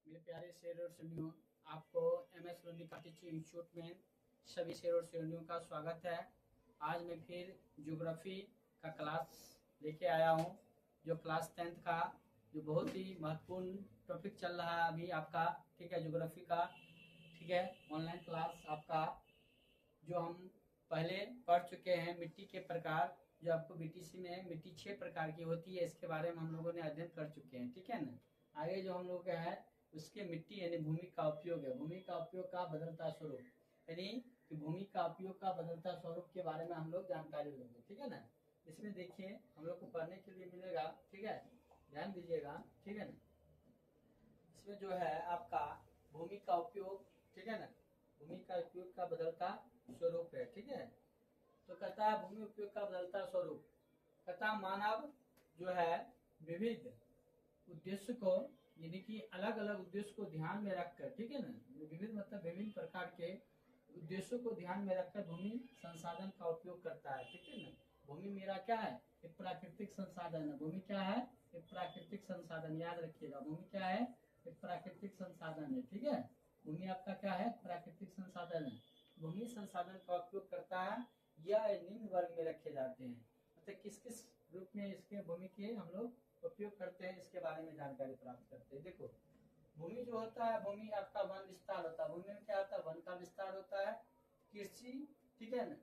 मेरे प्यारे शेर और शेरनियों, आपको MS लोनिका टीचिंग इंस्टीट्यूट में सभी शेर और शेरनियों का स्वागत है। आज मैं फिर ज्योग्राफी का क्लास लेके आया हूँ, जो क्लास 10th का जो बहुत ही महत्वपूर्ण टॉपिक चल रहा है अभी आपका, ठीक है, ज्योग्राफी का। ठीक है, ऑनलाइन क्लास आपका जो हम पहले पढ़ चुके हैं, मिट्टी के प्रकार, जो आपको BTC में मिट्टी 6 प्रकार की होती है, इसके बारे में हम लोगों ने अध्ययन कर चुके हैं। ठीक है ना। आगे जो हम लोग का है उसके मिट्टी यानी भूमि का उपयोग है, भूमि का उपयोग का बदलता स्वरूप, यानी कि भूमि का उपयोग का बदलता स्वरूप के बारे में हम लोग जानकारी लेंगे। ठीक है ना। इसमें देखिए हम लोग को पढ़ने के लिए मिलेगा, ठीक है, ध्यान दीजिएगा, ठीक है ना। इसमें जो है आपका भूमि का उपयोग, ठीक है ना, भूमि का उपयोग का बदलता स्वरूप है। ठीक है, तो कहता है भूमि उपयोग का बदलता स्वरूप, कहता मानव जो है विविध उद्देश्य को, यानी कि अलग अलग उद्देश्य को ध्यान में रखकर, ठीक है ना, विविध मतलब विभिन्न प्रकार के उद्देश्यों को ध्यान में रखकर भूमि संसाधन का उपयोग करता है। ठीक है ना। भूमि मेरा क्या है, एक प्राकृतिक संसाधन है। भूमि क्या है, एक प्राकृतिक संसाधन, याद रखिएगा, भूमि क्या है, एक प्राकृतिक संसाधन है। ठीक है, भूमि आपका क्या है, प्राकृतिक संसाधन है। भूमि संसाधन का उपयोग करता है, यह निम्न वर्ग में रखे जाते हैं, मतलब किस किस रूप में इसके भूमि के हम लोग उपयोग करते हैं, इसके बारे में जानकारी प्राप्त करते हैं। देखो, भूमि जो होता है, भूमि आपका वन विस्तार होता है। भूमि में क्या होता है, वन का विस्तार होता है। कृषि, ठीक है ना,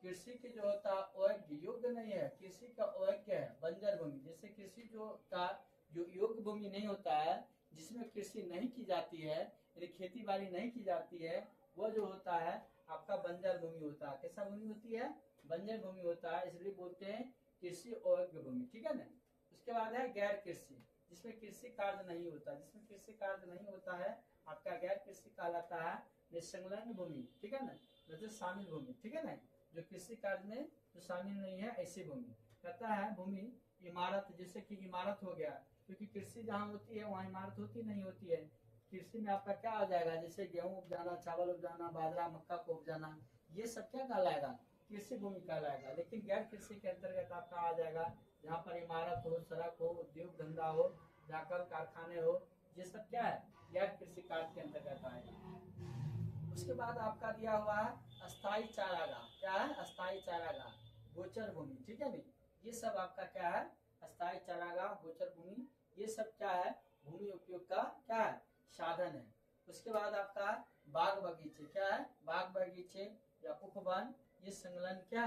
कृषि के जो होता है अयोग्य, योग्य नहीं है, कृषि का अयोग्य है, बंजर भूमि। जैसे कृषि जो का जो योग्य भूमि नहीं होता है, जिसमें कृषि नहीं की जाती है, यानी खेती बाड़ी नहीं की जाती है, वो जो होता है आपका बंजर भूमि होता है। कैसा भूमि होती है, बंजर भूमि होता है, इसलिए बोलते हैं कृषि अयोग्य भूमि। ठीक है ना। उसके बाद है गैर कृषि, जिसमें कृषि कार्य नहीं होता। जिसमें कृषि कार्य नहीं होता है आपका गैर कृषि कहलाता है। निसंलग्न भूमि, ठीक है ना, मतलब शामिल भूमि, ठीक है ना, जो कृषि कार्य में जो शामिल नहीं है, ऐसी भूमि कहता है। भूमि इमारत, जैसे कि इमारत हो गया, क्योंकि कृषि जहाँ होती है वहाँ इमारत होती नहीं होती है। कृषि में आपका क्या आ जाएगा, जैसे गेहूं उपजाना, चावल उपजाना, बाजरा मक्का को उपजाना, ये सब क्या कहलाएगा, कृषि भूमि कहलाएगा। लेकिन गैर कृषि के अंतर्गत आपका आ जाएगा जहाँ पर इमारत हो, सड़क हो, उद्योग धंधा हो, जहाँ कल कारखाने हो, ये सब क्या है, गैर कृषि कार्य के अंतर्गत आएगा। उसके बाद आपका दिया हुआ है अस्थायी चारागाह। क्या है, अस्थायी चारागाह, गोचर भूमि, ठीक है नहीं, ये सब आपका क्या है, अस्थायी चारागाह, गोचर भूमि, ये सब क्या है, भूमि उपयोग का क्या है, साधन है। उसके बाद आपका बाग बगीचे, क्या है, बाग बगीचे या उपवन, ये संलग्न क्या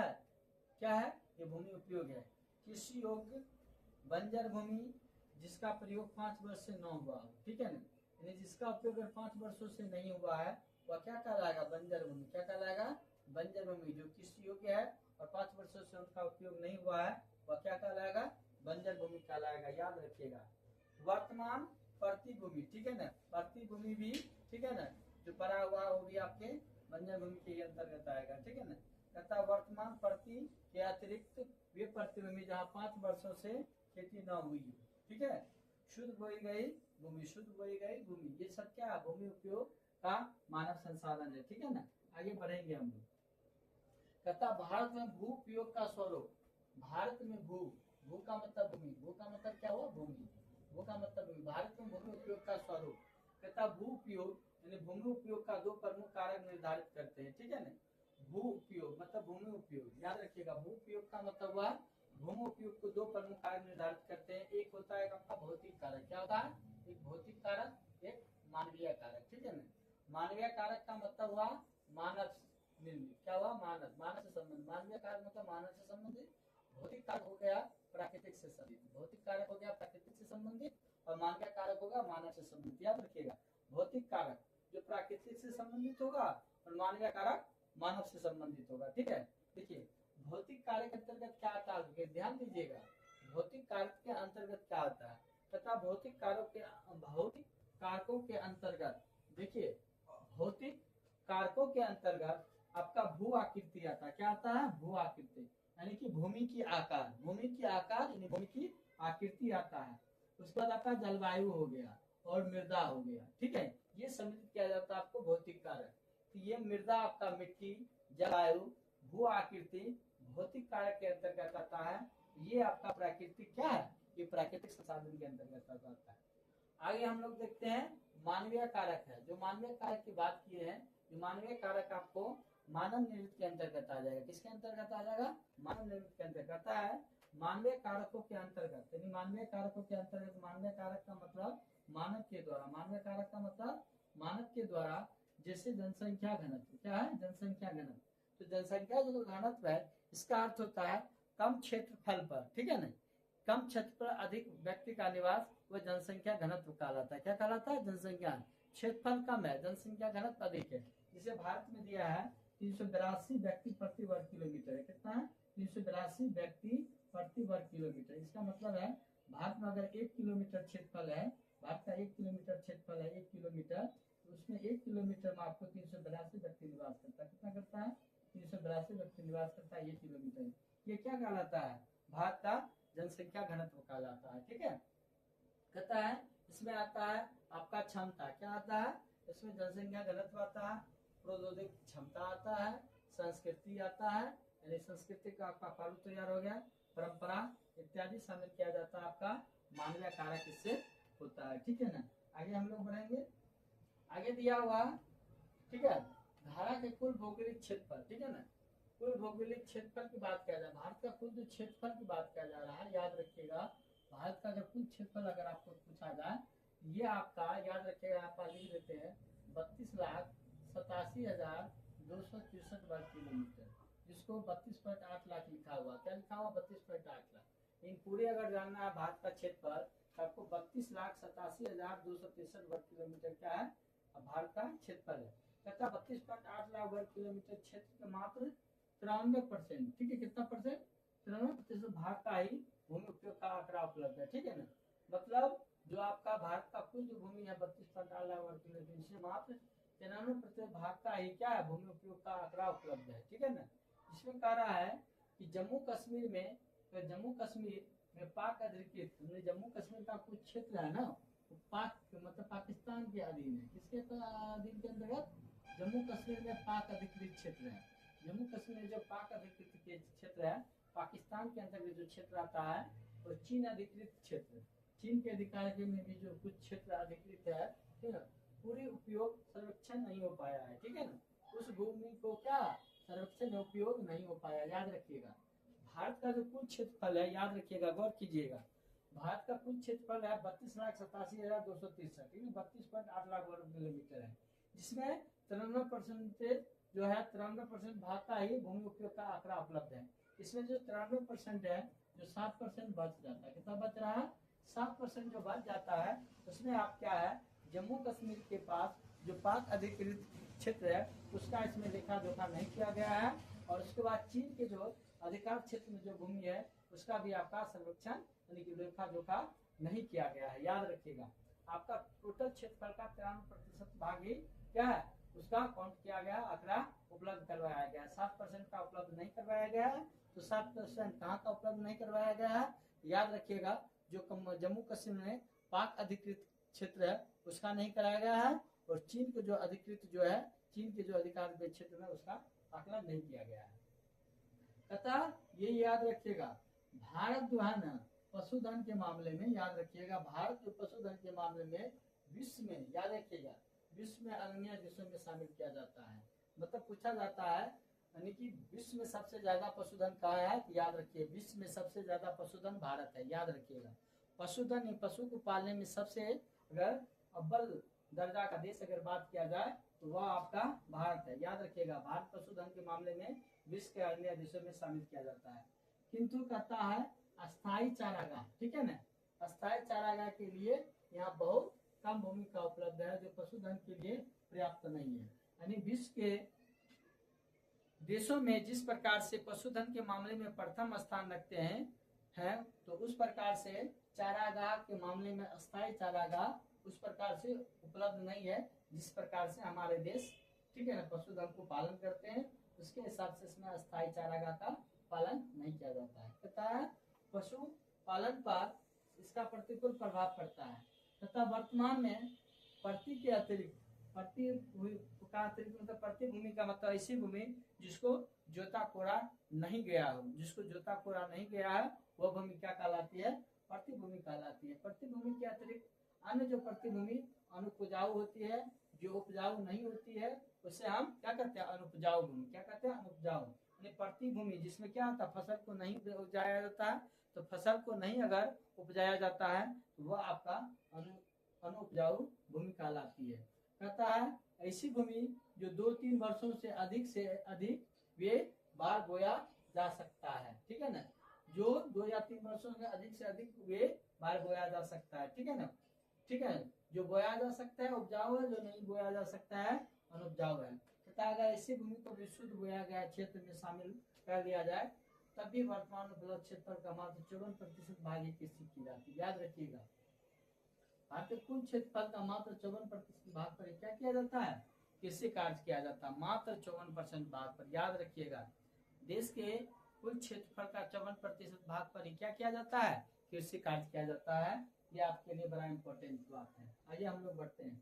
है, ये भूमि उपयोग है। कृषि योग्य बंजर भूमि, जिसका प्रयोग 5 वर्ष से न हुआ हो, ठीक है ना, यानी जिसका उपयोग 5 वर्षों से नहीं हुआ है, वह क्या कहलाएगा, बंजर भूमि। क्या कहलाएगा, बंजर भूमि। जो कृषि योग्य है और 5 वर्षों से उनका उपयोग नहीं हुआ है, वह क्या कहलाएगा, बंजर भूमि कहलाएगा, याद रखिएगा। वर्तमान प्रति भूमि, ठीक है ना, प्रति भूमि भी, ठीक है ना, जो पड़ा हुआ वो भी आपके बंजर भूमि के अंतर्गत आएगा। ठीक है ना। कहता वर्तमान प्रति के अतिरिक्त वे प्रतिभूमि जहाँ 5 वर्षों से खेती न हुई हो, ठीक है। शुद्ध बोई गई भूमि, शुद्ध बोई गई भूमि, ये सब क्या, भूमि उपयोग का मानव संसाधन है। ठीक है ना। आगे बढ़ेंगे हम लोग। कहता भारत में भू उपयोग का स्वरूप, भारत में भू, भू का मतलब भूमि, भू का मतलब क्या हुआ, भूमि, भू का मतलब भूमि। भारत में भूमि उपयोग का स्वरूप, कहता भू उपयोग यानी भूमि उपयोग का 2 प्रमुख कारक निर्धारित करते हैं। ठीक है ना। भू उपयोग मतलब भूमि उपयोग, याद रखिएगा, भू उपयोग का मतलब हुआ भूमि उपयोग को 2 प्रमुख कारक निर्धारित करते हैं। एक होता है आपका भौतिक कारक, क्या होता है, एक भौतिक कारक, एक मानवीय कारक। ठीक है ना। मानवीय कारक का मतलब हुआ मानव निर्मित, क्या हुआ, मानव, मानव से संबंधित। मानवीय कारक मतलब मानव से संबंधित। भौतिक कारक हो गया प्राकृतिक से संबंधित, भौतिक कारक हो गया प्राकृतिक से संबंधित, और मानवीय कारक होगा मानव से संबंधित। याद रखिएगा, भौतिक कारक जो प्राकृतिक से संबंधित होगा और मानवीय कारक मानव से संबंधित होगा। ठीक है। देखिए भौतिक कारक के अंतर्गत क्या आता है, ध्यान दीजिएगा, भौतिक कारक के अंतर्गत क्या आता है, तथा भौतिक कारकों के अंतर्गत, देखिए भौतिक कारकों के अंतर्गत आपका भू आकृति आता है। क्या आता है, भू आकृति, यानी कि भूमि की आकार, भूमि की आकार यानी भूमि की आकृति आता है। उसके बाद आपका जलवायु हो गया और मृदा हो गया। ठीक है, ये सम्मिलित किया जाता है आपको भौतिक कारक। तो ये मृदा आपका मिट्टी, जलवायु, भू आकृति भौतिक कारक के अंतर्गत आता है। ये आपका प्राकृतिक क्या है, ये प्राकृतिक संसाधन के अंतर्गत आता है। आगे हम लोग देखते हैं मानवीय कारक है। जो मानवीय कारक की बात किए हैं, जो मानवीय कारक आपको मानव निर्मित के अंतर्गत आ जाएगा। किसके अंतर्गत आ जाएगा? मानव निर्मित के अंतर्गत है। मानवीय कारकों के अंतर्गत, यानी मानवीय कारकों के अंतर्गत, मानवीय कारक का मतलब मानव के द्वारा, मानवीय कारक का मतलब मानव के द्वारा, जैसे जनसंख्या घनत्व। क्या है? जनसंख्या घनत्व। तो जनसंख्या जो घनत्व है, इसका अर्थ होता है कम क्षेत्रफल पर, ठीक है ना, कम क्षेत्र पर अधिक व्यक्ति का निवास, वह जनसंख्या घनत्व कहलाता है। क्या कहलाता है? जनसंख्या। क्षेत्रफल कम है, जनसंख्या घनत्व अधिक है। जिसे भारत में दिया है 382 व्यक्ति प्रति वर्ग किलोमीटर है। कितना है? 382 व्यक्ति प्रति वर्ग किलोमीटर। इसका मतलब है भारत में अगर 1 किलोमीटर क्षेत्रफल है, भारत का 1 किलोमीटर क्षेत्रफल है, 1 किलोमीटर, तो उसमें 1 किलोमीटर में आपको 382 व्यक्ति निवास करता है। कितना करता है? 382 व्यक्ति निवास करता है 1 किलोमीटर। ये क्या कहलाता है? भारत का जनसंख्या घनत्व कहलाता है। ठीक है, कहता है इसमें आता है आपका क्षमता। क्या आता है? इसमें जनसंख्या घनत्व आता है, प्रौद्योगिक क्षमता आता है, संस्कृति आता है, यानी संस्कृति का आपका पालू तैयार हो गया, परंपरा इत्यादि शामिल किया जाता है। आपका मानवीय कारक इससे होता है। ठीक है ना, आगे हम लोग बढ़ेंगे। आगे दिया हुआ, ठीक है, धारा के कुल भौगोलिक क्षेत्रफल। ठीक है ना, कुल भौगोलिक क्षेत्रफल की बात किया जाए, भारत का कुल जो क्षेत्रफल की बात किया जा रहा है, याद रखिएगा भारत का अगर कुल क्षेत्रफल अगर आपको पूछा जाए, ये आपका याद रखिएगा, आप लिख देते हैं 32,87,263 वर्ग किलोमीटर, जिसको 32.8 लाख लिखा हुआ। क्या लिखा हुआ? 32.8 लाख। इन पूरे अगर जानना है भारत का क्षेत्रफल, आपको 32,87,263 वर्ग किलोमीटर क्या है? भारत का क्षेत्रफल है। कहता 32.8 लाख वर्ग किलोमीटर क्षेत्र के मात्र 93%, ठीक है, कितना परसेंट? 93% भाग का ही भूमि उपयोग का आंकड़ा उपलब्ध है। ठीक है ना, मतलब जो आपका भारत का कुल जो भूमि है 32.8 लाख वर्ग किलोमीटर, इसमें मात्र 93% भाग का ही क्या है? भूमि उपयोग का आंकड़ा उपलब्ध है। ठीक है ना, इसमें कह रहा है कि जम्मू कश्मीर में, तो जम्मू कश्मीर में पाक अधिकृत, जम्मू कश्मीर का कुछ क्षेत्र है ना, तो पाक मतलब पाकिस्तान के अधीन है। किसके अधीन के अंतर्गत? जम्मू कश्मीर में पाक अधिकृत क्षेत्र है। जम्मू कश्मीर में जो पाक अधिकृत के क्षेत्र है, पाकिस्तान के अंतर्गत जो क्षेत्र आता है, और चीन अधिकृत क्षेत्र, चीन के अधिकार में भी जो कुछ क्षेत्र अधिकृत है, ठीक है, पूरी उपयोग सर्वेक्षण नहीं हो पाया है। ठीक है ना, उस भूमि को क्या सर्वेक्षण उपयोग नहीं हो पाया। याद रखिएगा भारत का जो कुल क्षेत्रफल है, याद रखिएगा, गौर कीजिएगा, भारत का कुल क्षेत्रफल है 32,87,263, 32.8 लाख वर्ग किलोमीटर है, जिसमें 93% जो है 93% भाग का ही भूमि उपयोग का आंकड़ा उपलब्ध है। इसमें जो 93% है, जो 7% बच जाता है। कितना बच रहा है? 7% जो बच जाता है, उसमें आप क्या है, जम्मू कश्मीर के पास जो पाक अधिकृत क्षेत्र है, उसका इसमें लेखा जोखा नहीं किया गया है। और उसके बाद चीन के जो अधिकार क्षेत्र में जो भूमि है, उसका भी आपका सर्वेक्षण यानी कि लेखा जोखा नहीं किया गया है। याद रखिएगा, आपका टोटल क्षेत्रफल का 93% भाग ही क्या है, उसका काउंट किया गया, आंकड़ा उपलब्ध करवाया गया। 7% का उपलब्ध नहीं करवाया गया है। तो 7% कहाँ का उपलब्ध नहीं करवाया गया है? याद रखिएगा, जो जम्मू कश्मीर में पाक अधिकृत क्षेत्र है, उसका नहीं कराया गया है। और चीन के जो अधिकृत जो है, चीन के जो अधिकार क्षेत्र में, उसका आकलन नहीं किया गया है। तथा ये याद रखिएगा, भारत जो है ना पशुधन के मामले में, याद रखिएगा, भारत जो पशुधन के मामले में विश्व में, याद रखिएगा, विश्व में अन्य देशों में शामिल किया जाता है। मतलब पूछा जाता है यानी कि विश्व में सबसे ज्यादा पशुधन कहाँ है? तो याद रखिए, विश्व में सबसे ज्यादा पशुधन भारत है। याद रखिएगा, पशुधन, पशु को पालने में सबसे अगर अव्वल दर्जा का देश अगर बात किया जाए, तो वह आपका भारत है। याद रखिएगा, भारत पशुधन के मामले में विश्व के अन्य देशों में शामिल किया जाता है। किंतु कहता है अस्थायी चारागाह, ठीक है ना, अस्थायी चारागाह के लिए यहाँ बहुत कम भूमि का उपलब्ध है, जो पशुधन के लिए पर्याप्त नहीं है। यानी विश्व के देशों में जिस प्रकार से पशुधन के मामले में प्रथम स्थान रखते हैं, तो उस प्रकार से चारागाह के मामले में अस्थायी चारागाह उस प्रकार से उपलब्ध नहीं है, जिस प्रकार से हमारे देश, ठीक है ना, पशुधन को पालन करते हैं, उसके हिसाब से इसमें अस्थायी चारागाह का पालन नहीं किया जाता है। कहता है पशु पालन पर इसका प्रतिकूल प्रभाव पड़ता है तथा वर्तमान में प्रति के अतिरिक्त, प्रति का अतिरिक्त मतलब प्रति भूमि का मतलब ऐसी भूमि जिसको जोता कोड़ा नहीं गया हो, जिसको जोता कोड़ा नहीं गया है, वह भूमि क्या कहलाती है? प्रति भूमि कहलाती है। प्रति भूमि के अतिरिक्त अन्य जो प्रति भूमि अनुपजाऊ होती है, जो उपजाऊ नहीं होती है उसे हम क्या कहते हैं, अनुपजाऊ भूमि। क्या कहते हैं, अनुपजाऊ। प्रति भूमि जिसमें क्या होता है, फसल को नहीं उपजाया जाता है, तो फसल को नहीं अगर उपजाया जाता है तो वह आपका अनुपजाऊ भूमि कहलाती है। कहता है ऐसी भूमि जो 2-3 वर्षों से अधिक वे बार बोया जा सकता है। ठीक है ना, जो 2 या 3 वर्षों से अधिक वे बार बोया जा सकता है। ठीक है ना, ठीक है, जो बोया जा सकता है उपजाऊ है, जो नहीं बोया जा सकता है अनुपजाऊ है। तथा अगर ऐसी भूमि को विशुद्ध बोया गया क्षेत्र में शामिल कर लिया जाए तब भी वर्तमान उपलब्ध क्षेत्र का मात्र 54% भाग ही कृषि की जाती है। याद रखिएगा, भारतीय कुल क्षेत्रफल का मात्र 54% भाग पर क्या किया जाता है, कृषि कार्य किया जाता है। मात्र 54% भाग पर, याद रखिएगा, देश के कुल क्षेत्रफल का 54% भाग पर ही क्या किया जाता है, कृषि कार्य किया जाता है। ये आपके लिए बड़ा इंपॉर्टेंट बात है। आइए हम लोग बढ़ते हैं।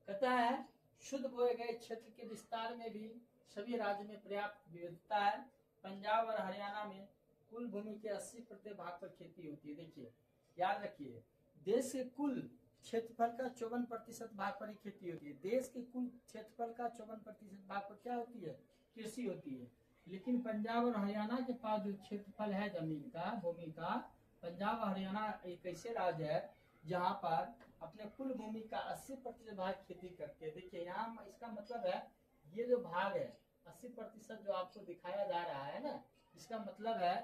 कहता है शुद्ध बोए गए क्षेत्र के विस्तार में भी सभी राज्यों में पर्याप्त विविधता है। पंजाब और हरियाणा में कुल भूमि के 80% भाग पर खेती होती है। देखिए, याद रखिए, देश के कुल क्षेत्रफल का 54% भाग पर ही खेती होती है। देश के कुल क्षेत्रफल का 54% भाग पर क्या होती है, कृषि होती है। लेकिन पंजाब और हरियाणा के पास जो क्षेत्रफल है जमीन का, भूमि का, पंजाब और हरियाणा एक ऐसे राज्य है जहाँ पर अपने कुल भूमि का 80% भाग खेती करते हैं। देखिए यहाँ इसका मतलब है, ये जो भाग है 80% जो आपको दिखाया जा रहा है ना, इसका मतलब है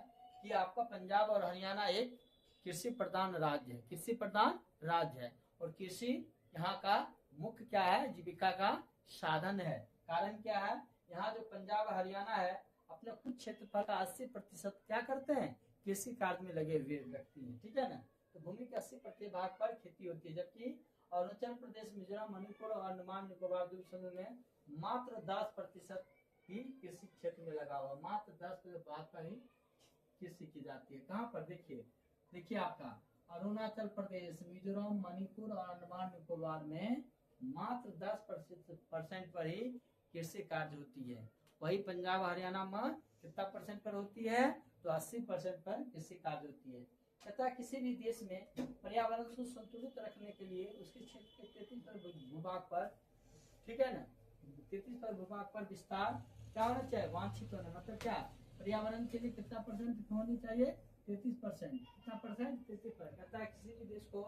कि आपका पंजाब और हरियाणा एक कृषि प्रधान राज्य है, कृषि प्रधान राज्य है। और कृषि यहाँ का मुख्य क्या है, जीविका का साधन है। कारण क्या है, यहाँ जो पंजाब और हरियाणा है अपने कुछ क्षेत्रफल का 80% क्या करते हैं, कृषि कार्य में लगे हुए व्यक्ति हैं। ठीक है ना, तो भूमि के 80% भाग पर खेती होती है। जबकि अरुणाचल प्रदेश, मिजोरम, मणिपुर और अंडमान निकोबार द्वीप समूह में मात्र 10% ही कृषि क्षेत्र में लगा हुआ, मात्र 10% भाग पर ही कृषि की जाती है। कहाँ पर, देखिए आपका अरुणाचल प्रदेश, मिजोरम, मणिपुर और अंडमान निकोबार में मात्र 10% पर ही कृषि कार्य होती है। वही पंजाब हरियाणा में कितना परसेंट पर होती है, तो 80% पर कृषि कार्य होती है। तथा किसी भी देश में पर्यावरण को संतुलित रखने के लिए उसके क्षेत्र के 33% भूभाग पर, ठीक है ना, 33% भूभाग पर विस्तार क्या होना चाहिए, वांछित होना। मतलब क्या, पर्यावरण के लिए कितना परसेंट होनी चाहिए, 33%। कितना परसेंट, 33%। कहता है किसी भी देश को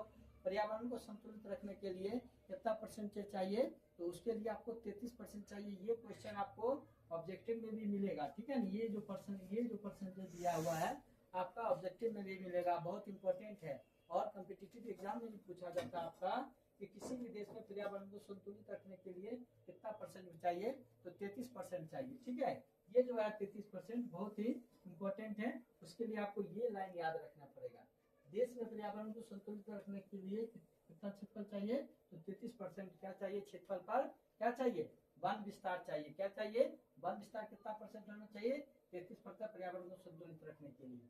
पर्यावरण को संतुलित रखने के लिए कितना परसेंट चाहिए, तो उसके लिए आपको 33% चाहिए। ये क्वेश्चन आपको ऑब्जेक्टिव में भी मिलेगा। ठीक है ना, ये जो परसेंटेज दिया हुआ है आपका ऑब्जेक्टिव में भी मिलेगा, बहुत इंपॉर्टेंट है। और कॉम्पिटिटिव एग्जाम में भी पूछा जाता है आपका कि किसी भी देश में पर्यावरण को संतुलित रखने के लिए कितना परसेंट चाहिए, तो 33% चाहिए। ठीक है, ये जो है 33% बहुत ही इंपॉर्टेंट है। उसके लिए आपको ये लाइन याद रखना पड़ेगा, देश में पर्यावरण को संतुलित रखने के लिए कितना क्षेत्रफल चाहिए, तो 33% क्या चाहिए, क्षेत्रफल पर क्या चाहिए, वन विस्तार चाहिए। क्या चाहिए, वन विस्तार कितना परसेंट होना चाहिए, 33% पर्यावरण को संतुलित रखने के लिए।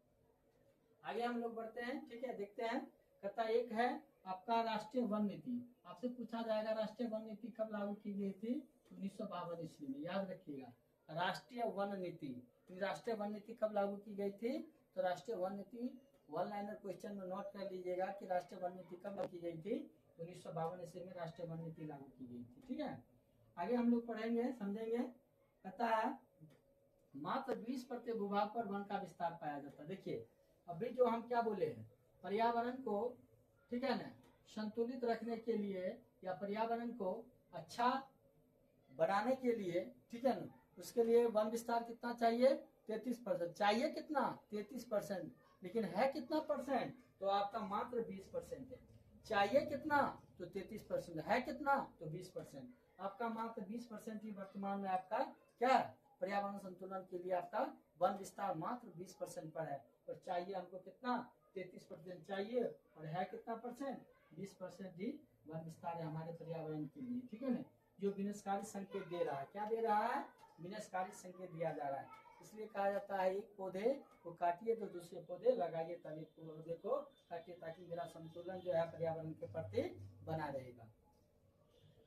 आगे हम लोग बढ़ते हैं। ठीक है, देखते हैं। कथा एक है आपका राष्ट्रीय वन नीति। आपसे पूछा जाएगा राष्ट्रीय वन नीति कब लागू की गई थी, 1952 ईस्वी में। याद रखिएगा, राष्ट्रीय वन नीति, राष्ट्रीय वन नीति कब लागू की गई थी, तो राष्ट्रीय वन नीति वन लाइनर क्वेश्चन में नोट कर लीजिएगा कि राष्ट्रीय वन नीति कब लागू की गई थी, 1952 ईस्वी में राष्ट्रीय वन नीति लागू की गई थी। ठीक है, आगे हम लोग पढ़ेंगे, समझेंगे। कहता है मात्र 20% भूभाग पर वन का विस्तार पाया जाता है। देखिए अभी जो हम क्या बोले हैं, पर्यावरण को, ठीक है ना, संतुलित रखने के लिए या पर्यावरण को अच्छा बनाने के लिए, ठीक है ना, उसके लिए वन विस्तार कितना चाहिए, 33% चाहिए। कितना, 33%। लेकिन है कितना परसेंट, तो आपका मात्र 20% है। चाहिए कितना, तो 33% है। कितना, तो 20%। आपका मात्र 20% ही वर्तमान में आपका क्या है, पर्यावरण संतुलन के लिए आपका वन विस्तार मात्र 20% पर है। और चाहिए हमको कितना, 33% चाहिए। और है कितना परसेंट, 20% ही वन विस्तार है हमारे पर्यावरण के लिए। ठीक है ना, जो विनाशकारी संकेत दे रहा है, क्या दे रहा है, विनाशकारी संकेत दिया जा रहा है। इसलिए कहा जाता है एक पौधे को काटिए तो दूसरे पौधे लगाइए, तभी पौधे को काटिए, ताकि मेरा संतुलन जो है पर्यावरण के प्रति बना रहेगा।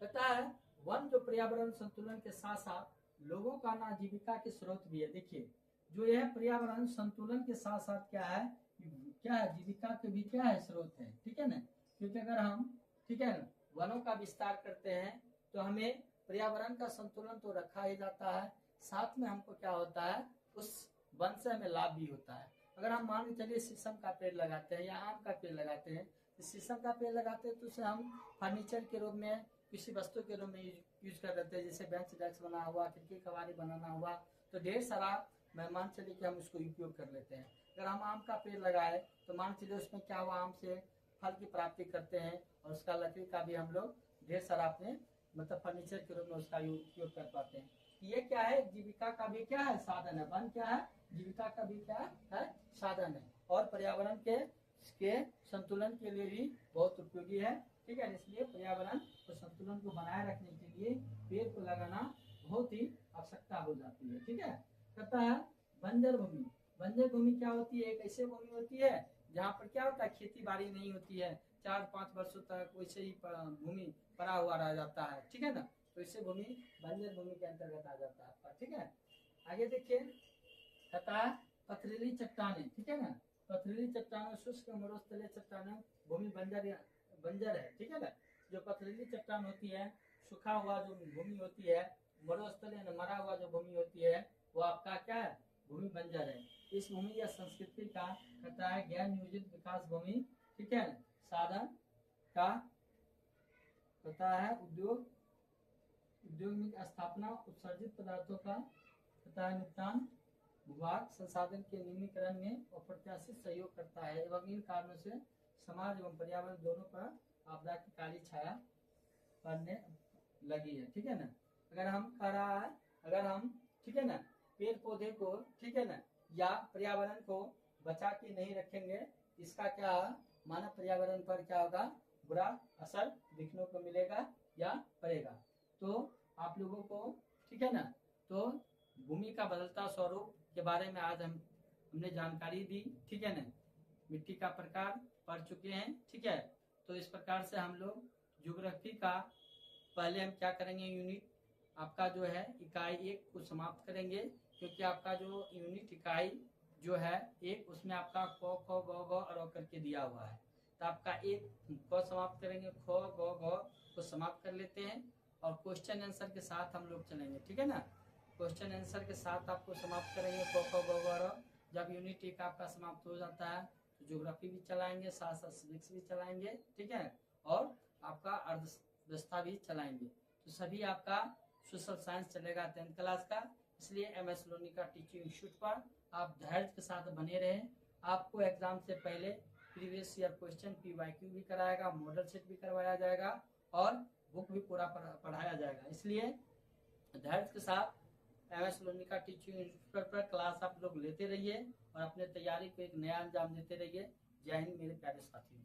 कहता है वन जो पर्यावरण संतुलन के साथ साथ लोगों का ना जीविका के स्रोत भी है। देखिए जो यह पर्यावरण संतुलन के साथ साथ क्या है, जीविका के भी क्या है, स्रोत है। ठीक है ना, क्योंकि अगर हम, ठीक है ना, वनों का विस्तार करते हैं तो हमें पर्यावरण का संतुलन तो रखा ही जाता है, साथ में हमको क्या होता है, उस वन से हमें लाभ भी होता है। अगर हम मान के चलिए शीशम का पेड़ लगाते हैं या आम का पेड़ लगाते हैं, तो शीशम का पेड़ लगाते हैं तो उसे हम फर्नीचर के रूप में, किसी वस्तु के रूप में यूज कर लेते हैं, जैसे बेंच डेस्क बना हुआ, खिड़की कबाड़ी बनाना हुआ, तो ढेर सारा मान चलिए कि हम उसको उपयोग कर लेते हैं। अगर हम आम का पेड़ लगाए तो मान चलिए उसमें क्या हुआ, आम से फल की प्राप्ति करते हैं और उसका लकड़ी का भी हम लोग ढेर सारा अपने मतलब फर्नीचर के रूप में उसका उपयोग कर पाते हैं। ये क्या है, जीविका का भी क्या है, साधन है। वन क्या है, जीविका का भी क्या है, साधन है, और पर्यावरण के संतुलन के लिए भी बहुत उपयोगी है। ठीक है, इसलिए पर्यावरण और संतुलन को बनाए रखने के लिए पेड़ को लगाना बहुत ही आवश्यकता हो जाती है। ठीक है, कहता है बंजर भूमि। बंजर भूमि क्या होती है, एक ऐसी भूमि होती है जहाँ पर क्या होता है, खेती बाड़ी नहीं होती है, 4-5 वर्षों तक वैसे ही भूमि पड़ा हुआ रह जाता है। ठीक है ना, तो इससे भूमि बंजर भूमि के अंतर्गत आ जाता है। ठीक है, आगे देखिए, कहता है पथरीली चट्टानें। ठीक है ना, पथरीली चट्टानों, शुष्क मरुस्थलीय चट्टानों भूमि बंजर है। ठीक है ना, जो पथरीली चट्टान होती है, सूखा हुआ जो भूमि होती है, मरुस्थलीय मरा हुआ जो भूमि होती है, वो आपका क्या है, भूमि बंजर है। इस भूमि या संस्कृति का कहता है गैर नियोजित विकास भूमि। ठीक है, साधन का कहता है उद्योग में स्थापना, उत्सर्जित पदार्थों का कहता है निपटान, भूभाग संसाधन के निम्नीकरण में अप्रत्याशित सहयोग करता है एवं इन कारणों से समाज एवं पर्यावरण दोनों पर आपदा की काली छाया पड़ने लगी है। ठीक है ना, अगर हम कह रहा है, अगर हम ठीक है ना पेड़ पौधे को ठीक है ना या पर्यावरण को बचा के नहीं रखेंगे, इसका क्या मानव पर्यावरण पर क्या होगा, बुरा असर दिखने को मिलेगा या पड़ेगा। तो आप लोगों को ठीक है ना, तो भूमि का बदलता स्वरूप के बारे में आज हमने जानकारी दी। ठीक है ना, मिट्टी का प्रकार पढ़ चुके हैं। ठीक है, तो इस प्रकार से हम लोग ज्योग्राफी का पहले हम क्या करेंगे, यूनिट आपका जो है इकाई 1 को समाप्त करेंगे, क्योंकि आपका जो यूनिट इकाई जो है 1 उसमें आपका क ख ग घ और करके दिया हुआ है। तो आपका 1 क समाप्त करेंगे, ख ग घ को समाप्त कर लेते हैं और क्वेश्चन आंसर के साथ हम लोग चलेंगे। ठीक है ना, क्वेश्चन आंसर के साथ आपको समाप्त करेंगे क ख ग घ। जब यूनिट 1 आपका समाप्त हो जाता है तो ज्योग्राफी भी चलाएंगे, साथ साथ सिविक्स भी चलाएंगे। ठीक है, और आपका अर्थव्यवस्था भी चलाएंगे। तो सभी आपका सोशल साइंस चलेगा 10th क्लास का। इसलिए MS लोनिका टीचिंग इंस्टीट्यूट पर आप धैर्य के साथ बने रहें। आपको एग्जाम से पहले प्रीवियस ईयर क्वेश्चन PYQ भी कराएगा, मॉडल सेट भी करवाया जाएगा और बुक भी पूरा पढ़ाया जाएगा। इसलिए धैर्य के साथ MS लोनिका टीचिंग इंस्टीट्यूट पर क्लास आप लोग लेते रहिए और अपने तैयारी को एक नया अंजाम देते रहिए। जय हिंद मेरे प्यारे साथियों।